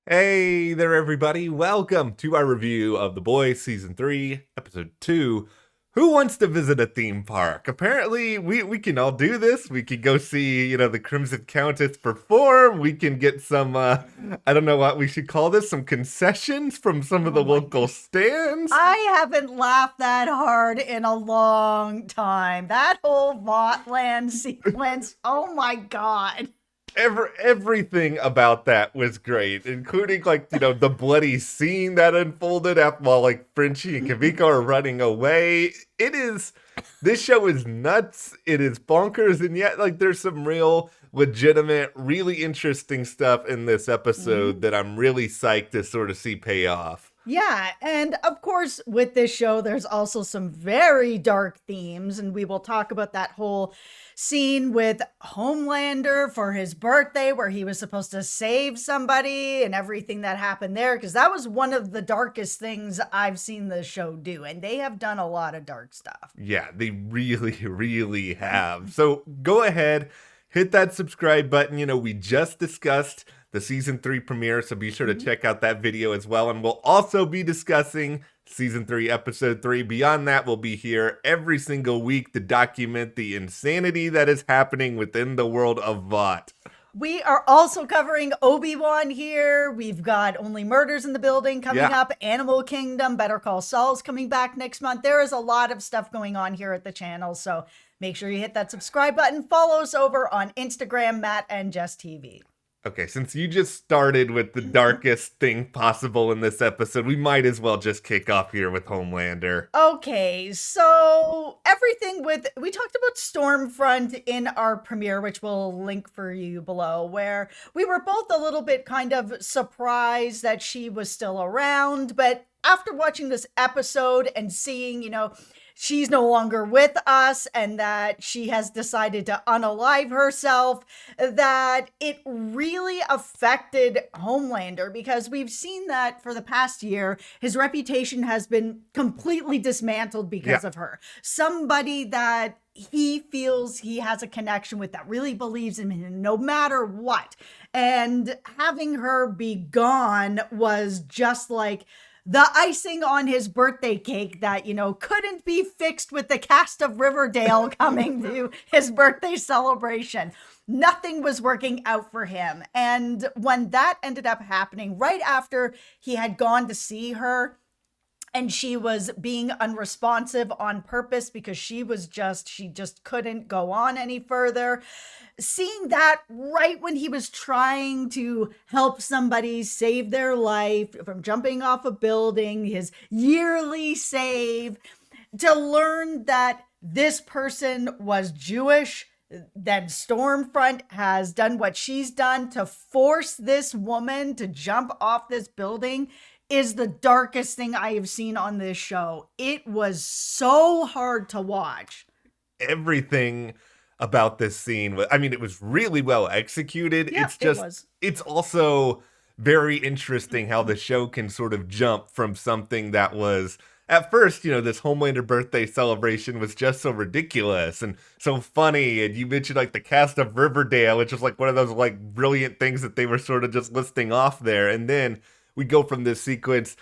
Hey there, everybody. Welcome to our review of The Boys Season 3, Episode 2. Who wants to visit a theme park? Apparently, we can all do this. We can go see, the Crimson Countess perform. We can get some, I don't know what we should call this, some concessions from some of the local stands. I haven't laughed that hard in a long time. That whole Votland sequence, oh my god. Everything about that was great, including the bloody scene that unfolded after while Frenchie and Kaviko are running away. This show is nuts. It is bonkers, and yet there's some real legitimate, really interesting stuff in this episode that I'm really psyched to sort of see pay off. Yeah, and of course, with this show, there's also some very dark themes, and we will talk about that whole scene with Homelander for his birthday, where he was supposed to save somebody and everything that happened there, because that was one of the darkest things I've seen the show do, and they have done a lot of dark stuff. Yeah, they really, really have. So go ahead, hit that subscribe button. We just discussed the season 3 premiere, so be sure to check out that video as well. And we'll also be discussing season 3, episode 3. Beyond that, we'll be here every single week to document the insanity that is happening within the world of Vought. We are also covering Obi-Wan here. We've got Only Murders in the Building coming up. Animal Kingdom, Better Call Saul's coming back next month. There is a lot of stuff going on here at the channel, so make sure you hit that subscribe button. Follow us over on Instagram, Matt and Jess TV. Okay, since you just started with the darkest thing possible in this episode, we might as well just kick off here with Homelander. Okay, so we talked about Stormfront in our premiere, which we'll link for you below, where we were both a little bit kind of surprised that she was still around, but after watching this episode and seeing, she's no longer with us and that she has decided to unalive herself, that it really affected Homelander, because we've seen that for the past year, his reputation has been completely dismantled because of her. Somebody that he feels he has a connection with, that really believes in him no matter what. And having her be gone was just like the icing on his birthday cake that, couldn't be fixed with the cast of Riverdale coming to his birthday celebration. Nothing was working out for him. And when that ended up happening, right after he had gone to see her, and she was being unresponsive on purpose because she just couldn't go on any further. Seeing that right when he was trying to help somebody save their life from jumping off a building, his yearly save, to learn that this person was Jewish, that Stormfront has done what she's done to force this woman to jump off this building, is the darkest thing I have seen on this show. It was so hard to watch. Everything about this scene, it was really well executed. Yeah, it's also very interesting how the show can sort of jump from something that was, at first, this Homelander birthday celebration was just so ridiculous and so funny. And you mentioned the cast of Riverdale, which was one of those brilliant things that they were sort of just listing off there. And then we go from this sequence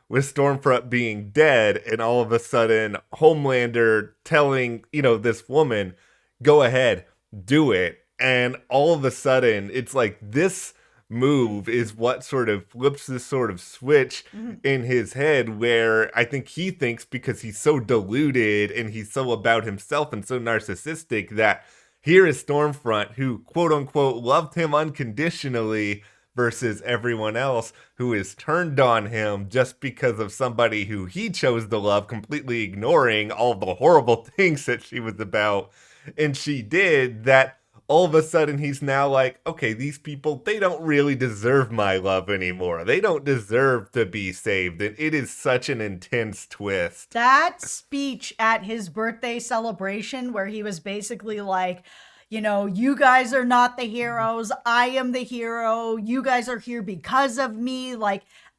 with Stormfront being dead, and all of a sudden Homelander telling, this woman, go ahead, do it. And all of a sudden it's this move is what sort of flips this sort of switch in his head, where I think he thinks, because he's so deluded and he's so about himself and so narcissistic, that here is Stormfront, who quote unquote loved him unconditionally, versus everyone else who is turned on him just because of somebody who he chose to love, completely ignoring all the horrible things that she was about and she did, that all of a sudden he's now okay, these people, they don't really deserve my love anymore. They don't deserve to be saved. And it is such an intense twist. That speech at his birthday celebration, where he was basically you guys are not the heroes. I am the hero. You guys are here because of me.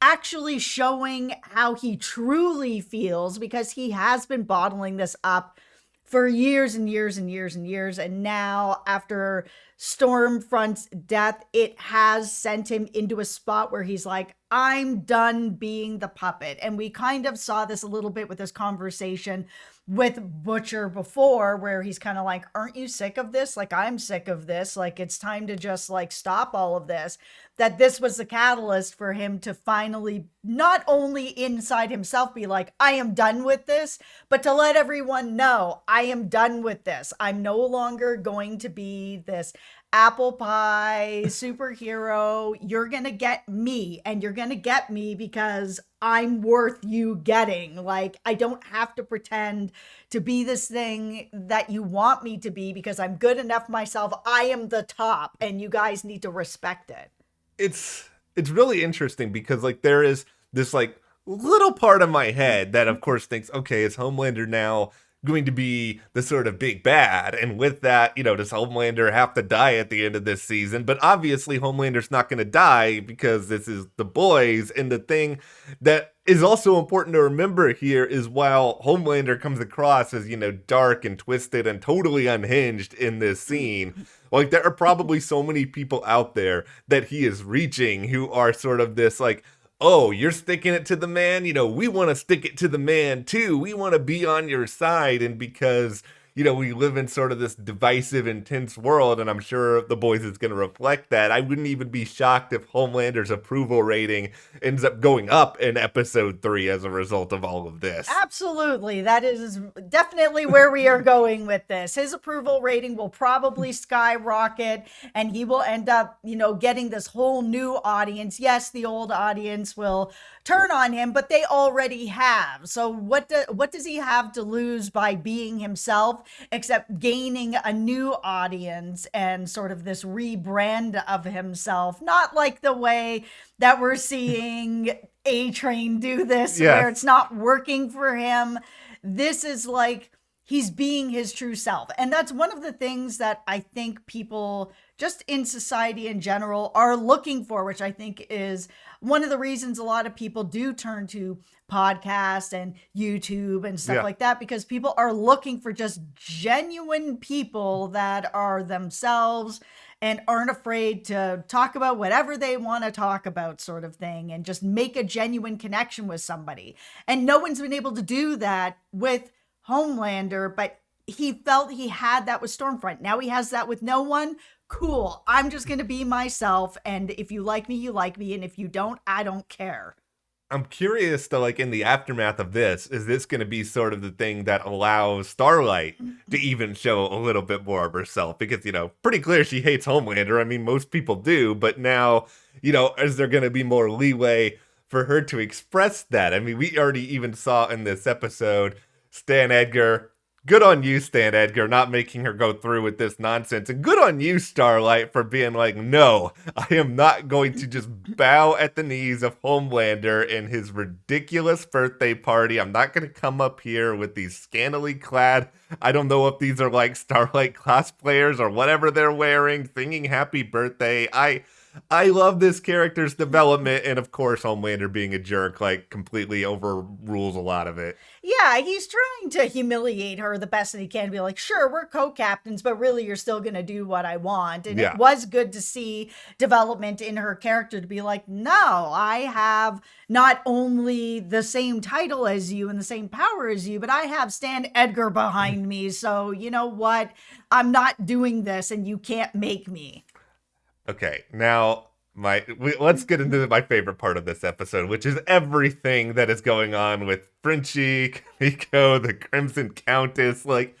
Actually showing how he truly feels, because he has been bottling this up for years and years and years and years. And now, after Stormfront's death, it has sent him into a spot where he's like, I'm done being the puppet. And we kind of saw this a little bit with this conversation with Butcher before, where he's kind of like, aren't you sick of this? Like, I'm sick of this. Like, it's time to just like stop all of this. That this was the catalyst for him to finally not only inside himself be like, I am done with this, but to let everyone know, I am done with this. I'm no longer going to be this apple pie superhero. You're going to get me, and you're going to get me because I'm worth you getting. Like, I don't have to pretend to be this thing that you want me to be because I'm good enough myself. I am the top, and you guys need to respect it. It's really interesting because like there is this like little part of my head that of course thinks, okay, is Homelander now going to be the sort of big bad? And with that, does Homelander have to die at the end of this season? But obviously Homelander's not going to die because this is the boys. And the thing that is also important to remember here is while Homelander comes across as, dark and twisted and totally unhinged in this scene, like there are probably so many people out there that he is reaching who are sort of this like, oh, you're sticking it to the man? We want to stick it to the man too. We want to be on your side. And because, we live in sort of this divisive, intense world, and I'm sure The Boys is going to reflect that, I wouldn't even be shocked if Homelander's approval rating ends up going up in episode 3 as a result of all of this. Absolutely. That is definitely where we are going with this. His approval rating will probably skyrocket, and he will end up, getting this whole new audience. Yes, the old audience will turn on him, but they already have. So what does he have to lose by being himself except gaining a new audience and sort of this rebrand of himself? Not like the way that we're seeing A-Train do this, where it's not working for him. This is like he's being his true self. And that's one of the things that I think people just in society in general are looking for, which I think is one of the reasons a lot of people do turn to podcasts and YouTube and stuff like that, because people are looking for just genuine people that are themselves and aren't afraid to talk about whatever they want to talk about, sort of thing, and just make a genuine connection with somebody. And no one's been able to do that with Homelander, but he felt he had that with Stormfront. Now he has that with no one. Cool. I'm just going to be myself. And if you like me, you like me. And if you don't, I don't care. I'm curious to, like, in the aftermath of this, is this going to be sort of the thing that allows Starlight to even show a little bit more of herself? Because, pretty clear she hates Homelander. I mean, most people do. But now, is there going to be more leeway for her to express that? I mean, we already even saw in this episode, Stan Edgar. Good on you, Stan Edgar, not making her go through with this nonsense. And good on you, Starlight, for being like, no, I am not going to just bow at the knees of Homelander in his ridiculous birthday party. I'm not going to come up here with these scantily clad, I don't know if these are like Starlight cosplayers or whatever they're wearing, singing happy birthday. I love this character's development, and of course, Homelander being a jerk, like, completely overrules a lot of it. Yeah, he's trying to humiliate her the best that he can. Be like, sure, we're co-captains, but really you're still going to do what I want. And it was good to see development in her character to be like, no, I have not only the same title as you and the same power as you, but I have Stan Edgar behind me. So you know what? I'm not doing this and you can't make me. Okay, now let's get into my favorite part of this episode, which is everything that is going on with Frenchie, Kamiko, the Crimson Countess. Like,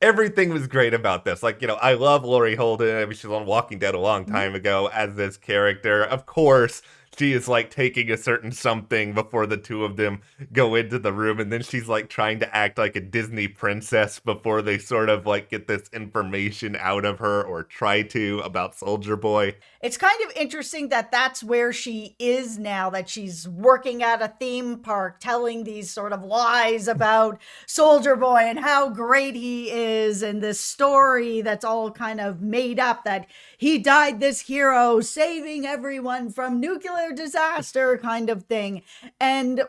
everything was great about this. Like, I love Laurie Holden. I mean, she was on Walking Dead a long time ago as this character. Of course, she is like taking a certain something before the two of them go into the room, and then she's like trying to act like a Disney princess before they sort of like get this information out of her, or try to, about Soldier Boy. It's kind of interesting that that's where she is now, that she's working at a theme park telling these sort of lies about Soldier Boy and how great he is, and this story that's all kind of made up, that he died this hero saving everyone from nuclear disaster kind of thing. And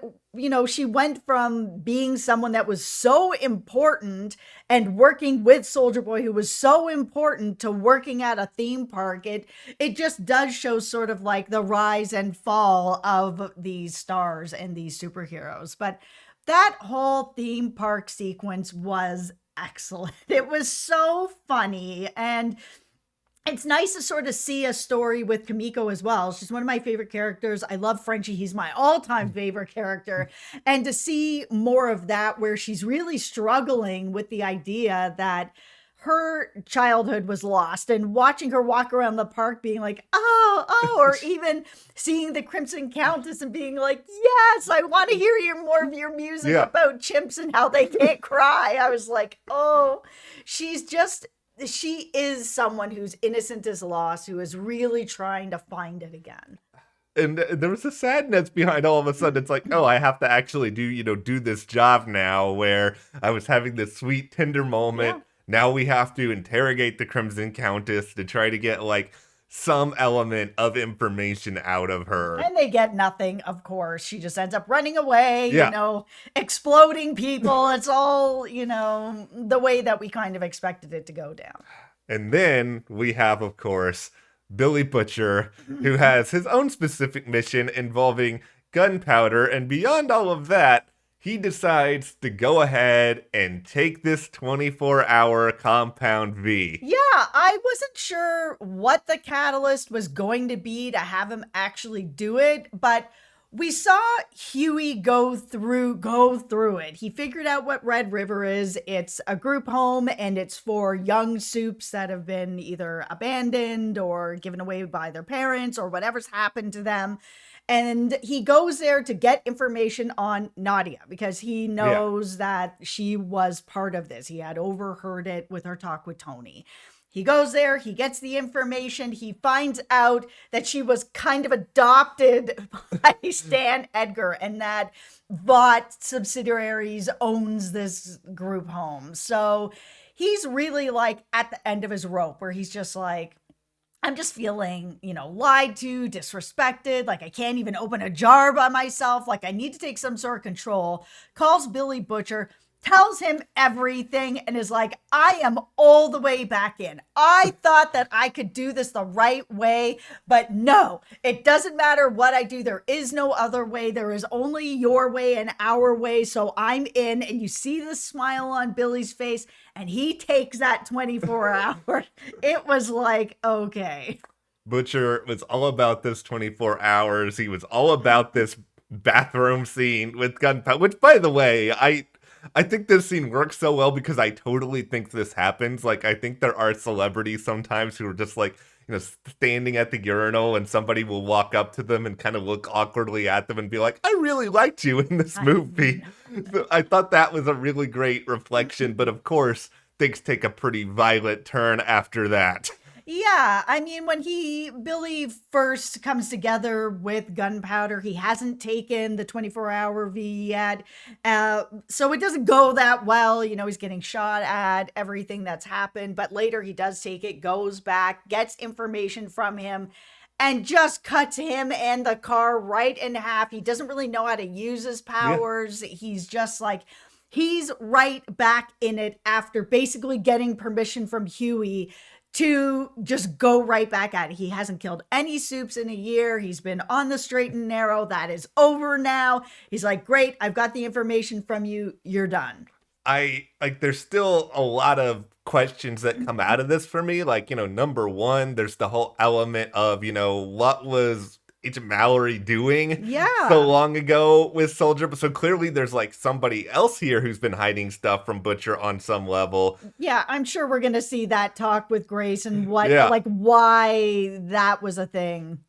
she went from being someone that was so important and working with Soldier Boy, who was so important, to working at a theme park. It just does show sort of like the rise and fall of these stars and these superheroes. But that whole theme park sequence was excellent. It was so funny, and it's nice to sort of see a story with Kamiko as well. She's one of my favorite characters. I love Frenchie. He's my all-time favorite character. And to see more of that, where she's really struggling with the idea that her childhood was lost, and watching her walk around the park being like, oh, or even seeing the Crimson Countess and being like, yes, I want to hear more of your music about chimps and how they can't cry. I was like, oh, she is someone whose innocent is lost, who is really trying to find it again. And there was a sadness behind all of a sudden. It's like, oh, I have to actually do this job now, where I was having this sweet, tender moment. Yeah. Now we have to interrogate the Crimson Countess to try to get like some element of information out of her. And they get nothing, of course. She just ends up running away, exploding people. It's all, the way that we kind of expected it to go down. And then we have, of course, Billy Butcher, who has his own specific mission involving gunpowder. And beyond all of that, he decides to go ahead and take this 24-hour Compound V. Yeah, I wasn't sure what the catalyst was going to be to have him actually do it, but we saw Huey go through it. He figured out what Red River is. It's a group home, and it's for young soups that have been either abandoned or given away by their parents or whatever's happened to them. And he goes there to get information on Nadia because he knows that she was part of this. He had overheard it with her talk with Tony. He goes there, he gets the information, he finds out that she was kind of adopted by Stan Edgar, and that Vought Subsidiaries owns this group home. So he's really like at the end of his rope, where he's just like, I'm just feeling, lied to, disrespected, like I can't even open a jar by myself, like I need to take some sort of control. Calls Billy Butcher, tells him everything, and is like, I am all the way back in. I thought that I could do this the right way, but no, it doesn't matter what I do. There is no other way. There is only your way and our way, so I'm in. And you see the smile on Billy's face, and he takes that 24 hours. It was like, okay. Butcher was all about this 24 hours. He was all about this bathroom scene with gunpowder, which, by the way, I think this scene works so well because I totally think this happens. Like, I think there are celebrities sometimes who are just like, standing at the urinal, and somebody will walk up to them and kind of look awkwardly at them and be like, I really liked you in this movie. So I thought that was a really great reflection. But of course, things take a pretty violent turn after that. Yeah, I mean, when Billy first comes together with gunpowder, he hasn't taken the 24-hour V yet. So it doesn't go that well. He's getting shot at, everything that's happened. But later he does take it, goes back, gets information from him, and just cuts him and the car right in half. He doesn't really know how to use his powers. Yeah. He's just like, he's right back in it after basically getting permission from Huey to just go right back at it. He hasn't killed any soups in a year. He's been on the straight and narrow. That is over now. He's like, great, I've got the information from you. You're done. There's still a lot of questions that come out of this for me. Like, number one, there's the whole element of, what was Agent Mallory doing so long ago with Soldier? So clearly there's like somebody else here who's been hiding stuff from Butcher on some level. Yeah, I'm sure we're going to see that talk with Grace and why that was a thing.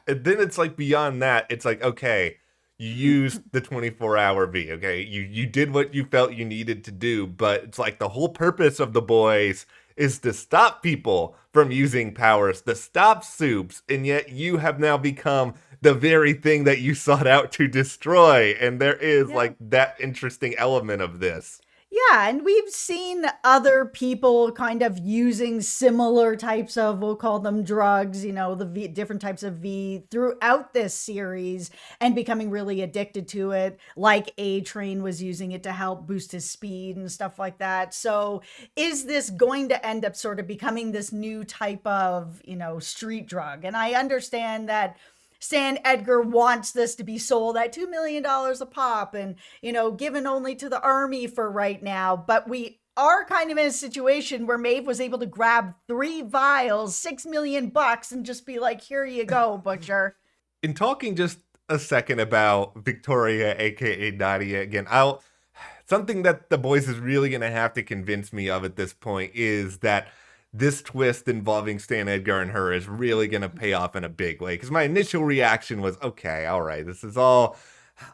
And then it's like beyond that, it's like, okay, you used the 24-hour V, okay? You did what you felt you needed to do, but it's like the whole purpose of the boys is to stop people from using powers, to stop soups, and yet you have now become the very thing that you sought out to destroy. And there is like that interesting element of this. Yeah, Yeah, and we've seen other people kind of using similar types of, we'll call them drugs, different types of V throughout this series and becoming really addicted to it. Like A Train was using it to help boost his speed and stuff like that. So, is this going to end up sort of becoming this new type of, street drug? And I understand that Stan Edgar wants this to be sold at $2 million a pop and, given only to the army for right now. But we are kind of in a situation where Maeve was able to grab 3 vials, $6 million, and just be like, here you go, Butcher. In talking just a second about Victoria, aka Nadia, again, something that the boys is really going to have to convince me of at this point is that this twist involving Stan Edgar and her is really going to pay off in a big way. Because my initial reaction was, okay, all right, this is all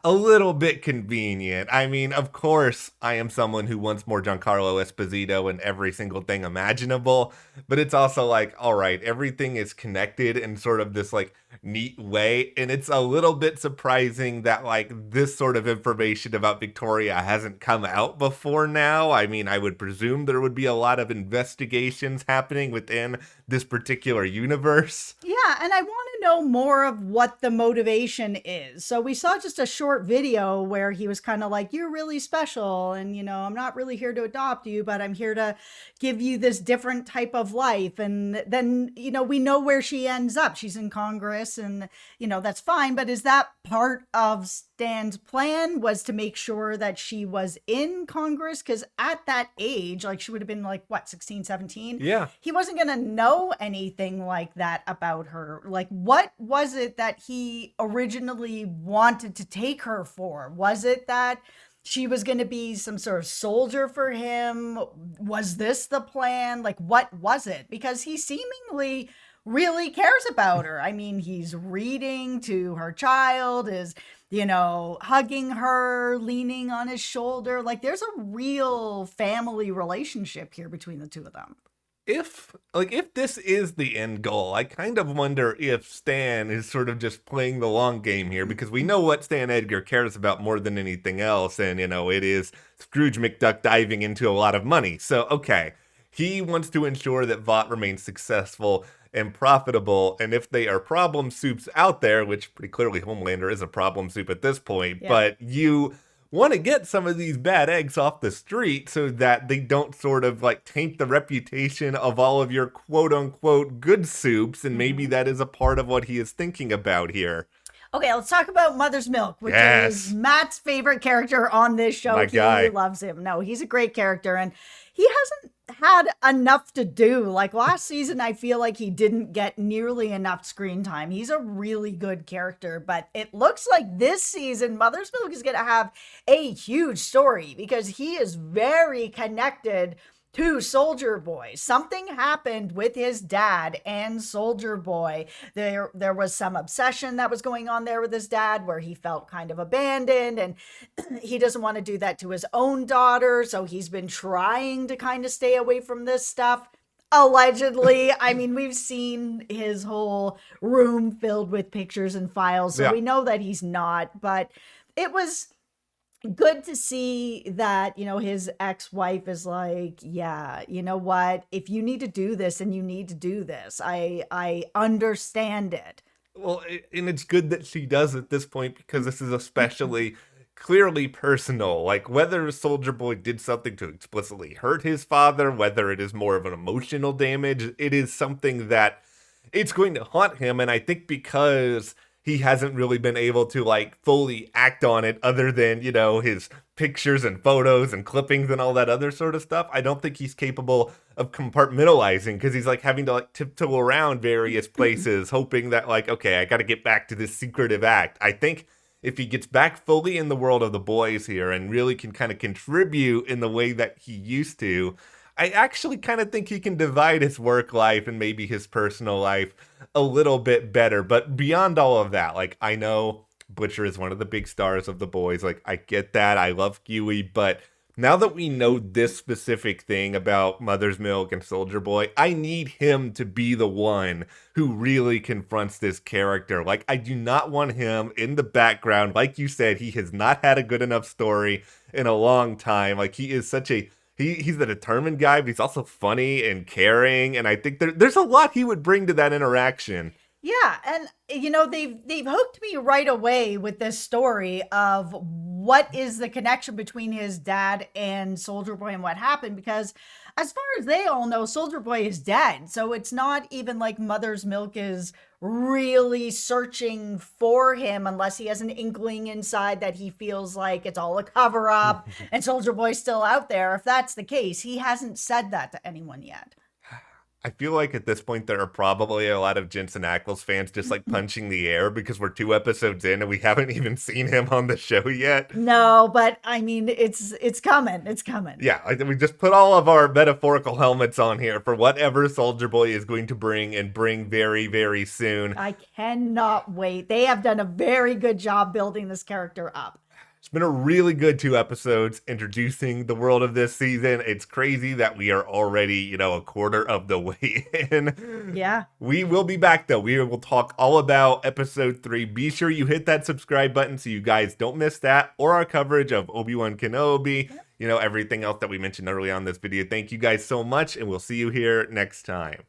a little bit convenient. I mean, of course, I am someone who wants more Giancarlo Esposito in every single thing imaginable, but it's also like, all right, everything is connected in sort of this like neat way, and it's a little bit surprising that like this sort of information about Victoria hasn't come out before now. I mean, I would presume there would be a lot of investigations happening within this particular universe. Yeah, and I want to know more of what the motivation is. So we saw just a short video where he was kind of like, you're really special, and I'm not really here to adopt you, but I'm here to give you this different type of life. And then, we know where she ends up. She's in Congress, and that's fine, but is that part of Stan's plan, was to make sure that she was in Congress? Because at that age, like, she would have been like, what, 16, 17? Yeah. He wasn't going to know anything like that about her. Like, what was it that he originally wanted to take her for? Was it that she was going to be some sort of soldier for him? Was this the plan? Like, what was it? Because he seemingly really cares about her. I mean, he's reading to her child, is, hugging her, leaning on his shoulder. Like, there's a real family relationship here between the two of them. If this is the end goal, I kind of wonder if Stan is sort of just playing the long game here, because we know what Stan Edgar cares about more than anything else, and it is Scrooge McDuck diving into a lot of money. So okay, he wants to ensure that Vought remains successful and profitable, and if they are problem soups out there, which pretty clearly Homelander is a problem soup at this point, Yeah. but you want to get some of these bad eggs off the street so that they don't sort of like taint the reputation of all of your quote unquote good soups, and maybe that is a part of what he is thinking about here. Okay, let's talk about Mother's Milk, which Yes. is Matt's favorite character on this show. My He guy. loves him. No, he's a great character, and he hasn't had enough to do. Like last season, I feel like he didn't get nearly enough screen time. He's a really good character, but it looks like this season, Mother's Milk is going to have a huge story because he is very connected to Soldier Boy. Something happened with his dad and Soldier Boy. There was some obsession that was going on there with his dad where he felt kind of abandoned, and he doesn't want to do that to his own daughter, so he's been trying to kind of stay away from this stuff. Allegedly. I mean, we've seen his whole room filled with pictures and files, so we know that he's not, but it was good to see that, his ex-wife is like, yeah, you know what? If you need to do this, and you need to do this, I understand it. Well, and it's good that she does at this point, because this is especially clearly personal. Like, whether Soldier Boy did something to explicitly hurt his father, whether it is more of an emotional damage, it is something that it's going to haunt him. And I think because he hasn't really been able to like fully act on it other than, his pictures and photos and clippings and all that other sort of stuff, I don't think he's capable of compartmentalizing, because he's like having to like tiptoe around various places hoping that like, okay, I got to get back to this secretive act. I think if he gets back fully in the world of the boys here and really can kind of contribute in the way that he used to, I actually kind of think he can divide his work life and maybe his personal life a little bit better. But beyond all of that, like, I know Butcher is one of the big stars of the boys. Like, I get that. I love Huey, but Now that we know this specific thing about Mother's Milk and Soldier Boy, I need him to be the one who really confronts this character. Like, I do not want him in the background. Like you said, he has not had a good enough story in a long time. Like, he is such a he's a determined guy, but he's also funny and caring, and I think there's a lot he would bring to that interaction. Yeah, and they've hooked me right away with this story of what is the connection between his dad and Soldier Boy and what happened, because as far as they all know, Soldier Boy is dead. So it's not even like Mother's Milk is really searching for him unless he has an inkling inside that he feels like it's all a cover up and Soldier Boy's still out there. If that's the case, he hasn't said that to anyone yet. I feel like at this point there are probably a lot of Jensen Ackles fans just like punching the air because we're 2 episodes in and we haven't even seen him on the show yet. No, but I mean, it's coming. It's coming. Yeah, we just put all of our metaphorical helmets on here for whatever Soldier Boy is going to bring and bring very, very soon. I cannot wait. They have done a very good job building this character up. It's been a really good 2 episodes introducing the world of this season. It's crazy that we are already, a quarter of the way in. Yeah. We will be back, though. We will talk all about episode 3. Be sure you hit that subscribe button so you guys don't miss that or our coverage of Obi-Wan Kenobi, everything else that we mentioned early on this video. Thank you guys so much, and we'll see you here next time.